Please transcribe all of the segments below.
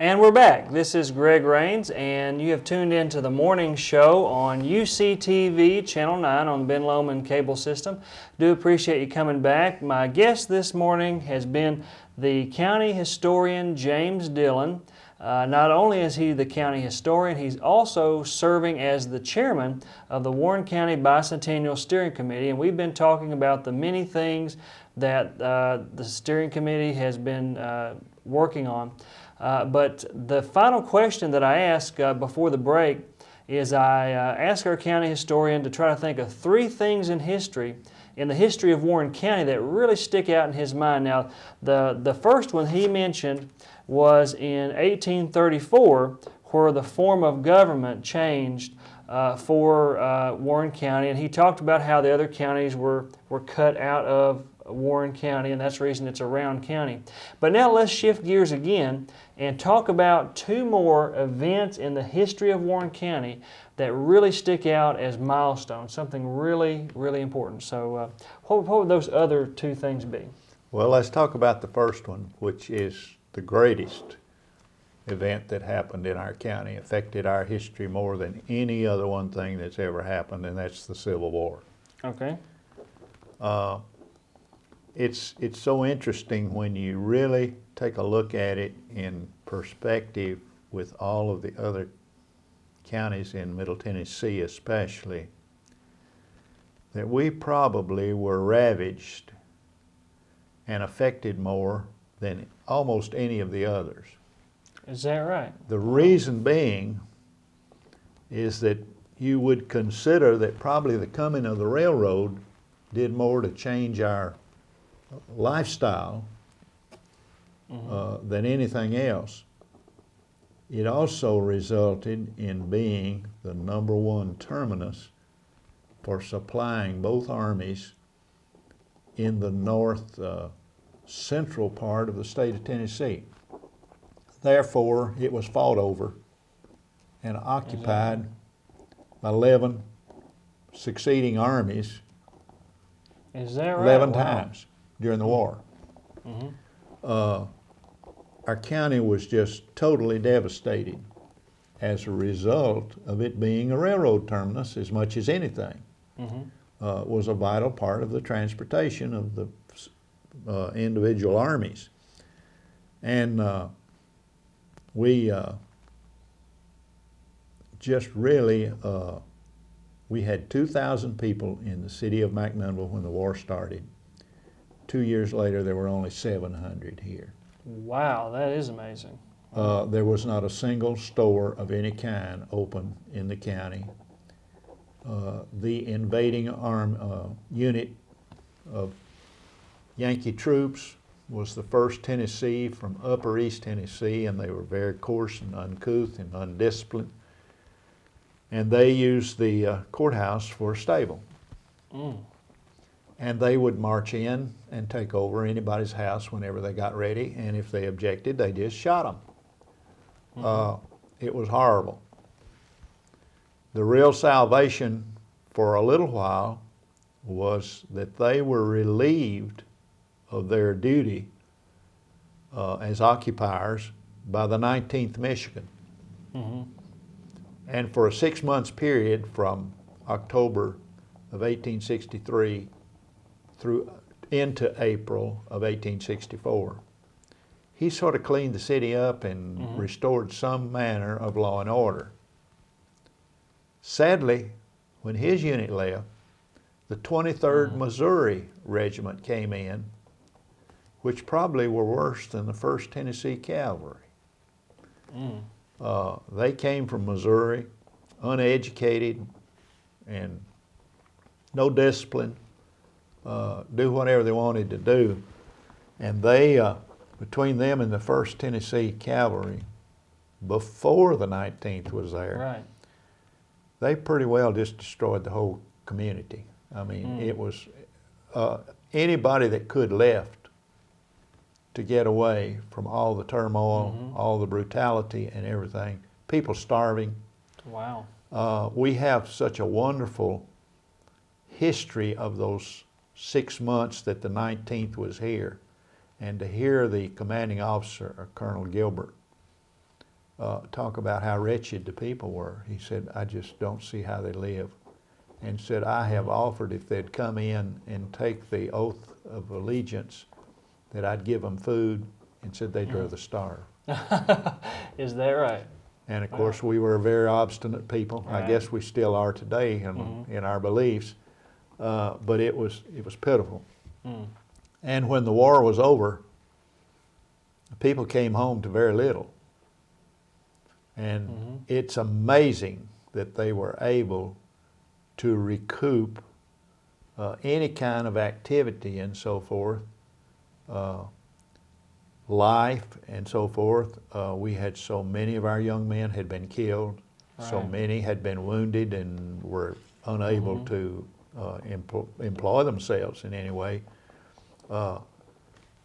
And we're back. This is Greg Rains, and you have tuned in to the morning show on UCTV Channel 9 on the Ben Lomond cable system. Do appreciate you coming back. My guest this morning has been the County Historian James Dillon. Not only is he the county historian, he's also serving as the chairman of the Warren County Bicentennial Steering Committee, and we've been talking about the many things that the steering committee has been working on. But the final question that I ask before the break is I ask our county historian to try to think of 3 things in the history of Warren County that really stick out in his mind. Now, the first one he mentioned was in 1834, where the form of government changed for Warren County, and he talked about how the other counties were cut out of Warren County, and that's the reason it's a round county. But now let's shift gears again and talk about 2 more events in the history of Warren County that really stick out as milestones, something really, really important. So what would those other 2 things be? Well, let's talk about the first one, which is the greatest event that happened in our county, affected our history more than any other one thing that's ever happened, and that's the Civil War. Okay. It's so interesting when you really take a look at it in perspective with all of the other counties in Middle Tennessee especially, that we probably were ravaged and affected more than almost any of the others. Is that right? The reason being is that you would consider that probably the coming of the railroad did more to change our lifestyle than anything else. It also resulted in being the #1 terminus for supplying both armies in the north central part of the state of Tennessee. Therefore, it was fought over and occupied by 11 succeeding armies. Is that right? 11 Wow. times during the war. Our county was just totally devastated as a result of it being a railroad terminus as much as anything. Was a vital part of the transportation of the individual armies. And we just really, we had 2,000 people in the city of McMinnville when the war started. 2 years later, there were only 700 here. Wow, that is amazing. There was not a single store of any kind open in the county. The invading unit of Yankee troops was the 1st Tennessee from Upper East Tennessee, and they were very coarse and uncouth and undisciplined. And they used the courthouse for a stable. And they would march in and take over anybody's house whenever they got ready, and if they objected, they just shot them. It was horrible. The real salvation for a little while was that they were relieved of their duty as occupiers by the 19th Michigan. And for a 6 months period from October of 1863 through into April of 1864, he sort of cleaned the city up and restored some manner of law and order. Sadly, when his unit left, the 23rd Missouri Regiment came in, which probably were worse than the 1st Tennessee Cavalry. They came from Missouri, uneducated and no discipline, do whatever they wanted to do. And they, between them and the 1st Tennessee Cavalry, before the 19th was there, they pretty well just destroyed the whole community. I mean, it was anybody that could left to get away from all the turmoil, all the brutality and everything, people starving. Wow. We have such a wonderful history of those 6 months that the 19th was here. And to hear the commanding officer, Colonel Gilbert, talk about how wretched the people were. He said, I just don't see how they live. And said, I have offered if they'd come in and take the oath of allegiance that I'd give them food, and said they'd rather starve. Is that right? And of course, we were very obstinate people. Right. I guess we still are today in our beliefs. But it was pitiful. And when the war was over, people came home to very little. And it's amazing that they were able to recoup any kind of activity and so forth, life and so forth. We had so many of our young men had been killed, so many had been wounded and were unable to employ themselves in any way. A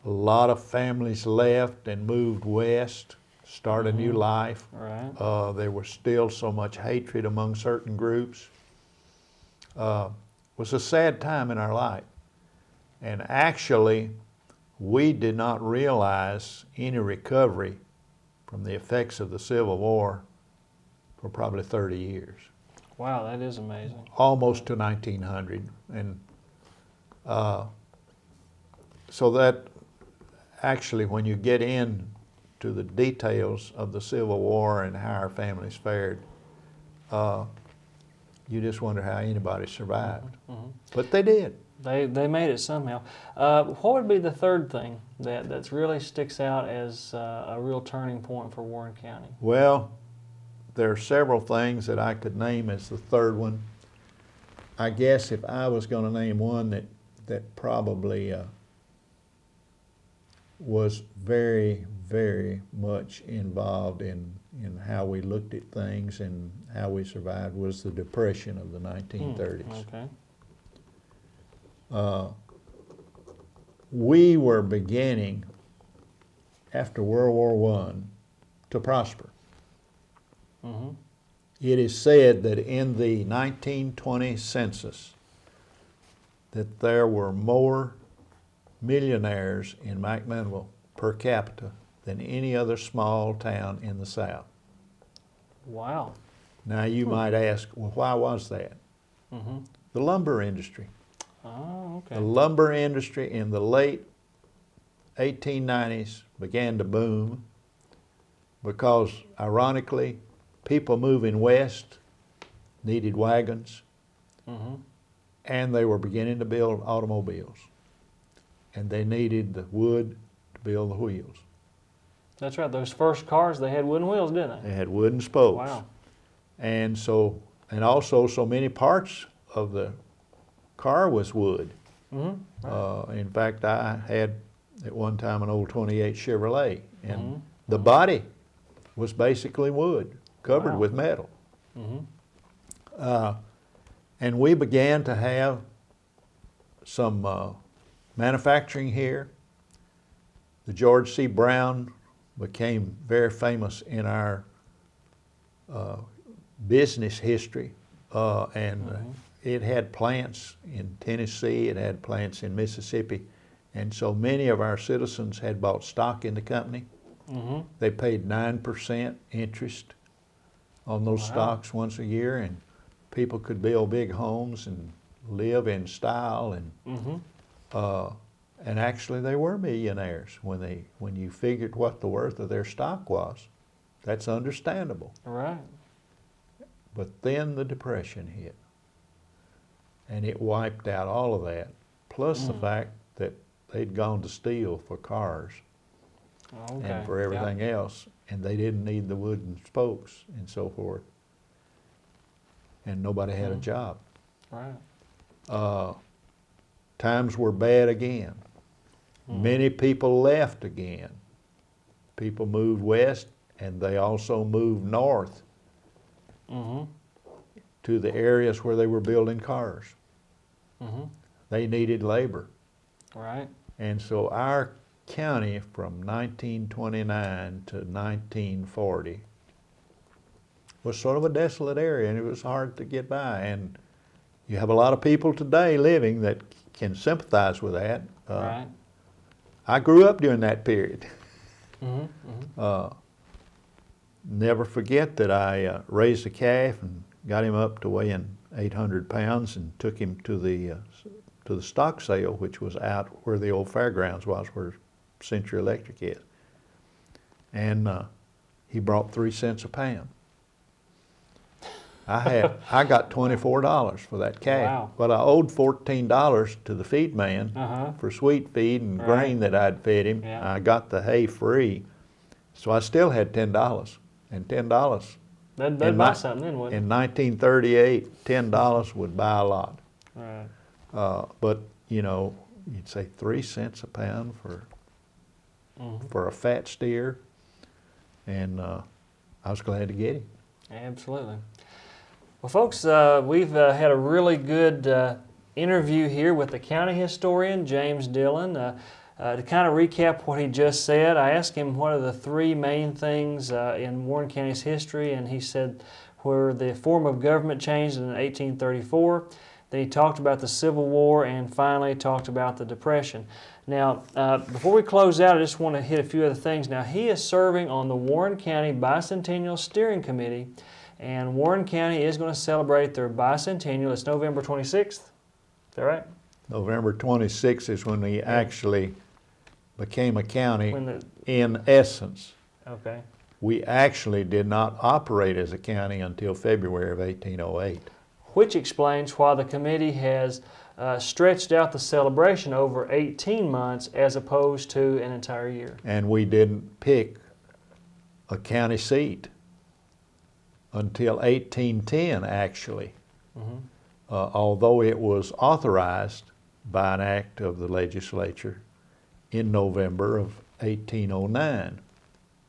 lot of families left and moved west, started a new life. Right. There was still so much hatred among certain groups. It was a sad time in our life. And actually, we did not realize any recovery from the effects of the Civil War for probably 30 years. Wow, that is amazing. Almost to 1900. And so that actually, when you get into the details of the Civil War and how our families fared, you just wonder how anybody survived. But they did. They made it somehow. What would be the third thing that really sticks out as a real turning point for Warren County? Well, there are several things that I could name as the third one. I guess if I was going to name one that probably was very, very much involved in how we looked at things and how we survived, was the Depression of the 1930s. Okay. We were beginning, after World War I, to prosper. It is said that in the 1920 census that there were more millionaires in McMinnville per capita than any other small town in the South. Wow. Now you might ask, well, why was that? The lumber industry. Oh, okay. The lumber industry in the late 1890s began to boom because, ironically, people moving west needed wagons, and they were beginning to build automobiles, and they needed the wood to build the wheels. That's right. Those first cars, they had wooden wheels, didn't they? They had wooden spokes. Wow. And also so many parts of the car was wood. In fact, I had at one time an old 28 Chevrolet, and the body was basically wood, covered with metal. And we began to have some manufacturing here. The George C. Brown became very famous in our business history, and it had plants in Tennessee, it had plants in Mississippi, and so many of our citizens had bought stock in the company. They paid 9% interest on those stocks once a year, and people could build big homes and live in style, and actually they were millionaires when you figured what the worth of their stock was. That's understandable. Right. But then the Depression hit, and it wiped out all of that, plus the fact that they'd gone to steel for cars and for everything else, and they didn't need the wooden spokes and so forth, and nobody had a job. Right. Times were bad again. Many people left again. People moved west, and they also moved north to the areas where they were building cars. They needed labor. Right. And so our county from 1929 to 1940 was sort of a desolate area, and it was hard to get by. And you have a lot of people today living that can sympathize with that. Right. I grew up during that period. never forget that I raised a calf and got him up to weighing 800 pounds and took him to the stock sale, which was out where the old fairgrounds was, where Century Electric is. And he brought 3 cents a pound. I got $24 for that calf. Wow. But I owed $14 to the feed man for sweet feed and grain that I'd fed him. Yeah. I got the hay free, so I still had $10. And $10 That'd buy something then, wouldn't in 1938, $10 would buy a lot. it? Right. But you know, you'd say 3 cents a pound for a fat steer, and I was glad to get him. Absolutely. Well, folks, we've had a really good interview here with the county historian, James Dillon. To kind of recap what he just said, I asked him what are the 3 main things in Warren County's history, and he said where the form of government changed in 1834. Then he talked about the Civil War, and finally talked about the Depression. Now, before we close out, I just want to hit a few other things. Now, he is serving on the Warren County Bicentennial Steering Committee, and Warren County is going to celebrate their bicentennial. It's November 26th. Is that right? November 26th is when we actually became a county in essence. Okay. We actually did not operate as a county until February of 1808. Which explains why the committee has stretched out the celebration over 18 months as opposed to an entire year. And we didn't pick a county seat until 1810, actually. Although it was authorized by an act of the legislature in November of 1809.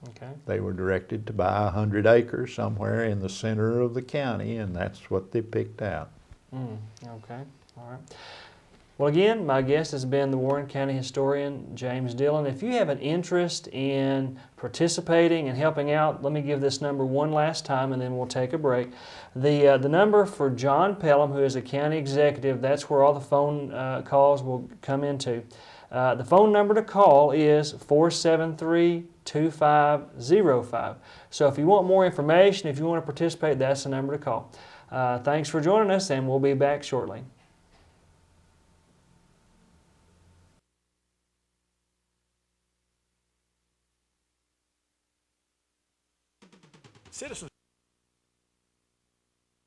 Okay. They were directed to buy 100 acres somewhere in the center of the county, and that's what they picked out. Okay. All right. Well, again, my guest has been the Warren County historian, James Dillon. If you have an interest in participating and helping out, let me give this number one last time and then we'll take a break. The number for John Pelham, who is a county executive, that's where all the phone calls will come into. The phone number to call is 473-2505. So if you want more information, if you want to participate, that's the number to call. Thanks for joining us, and we'll be back shortly. Citizens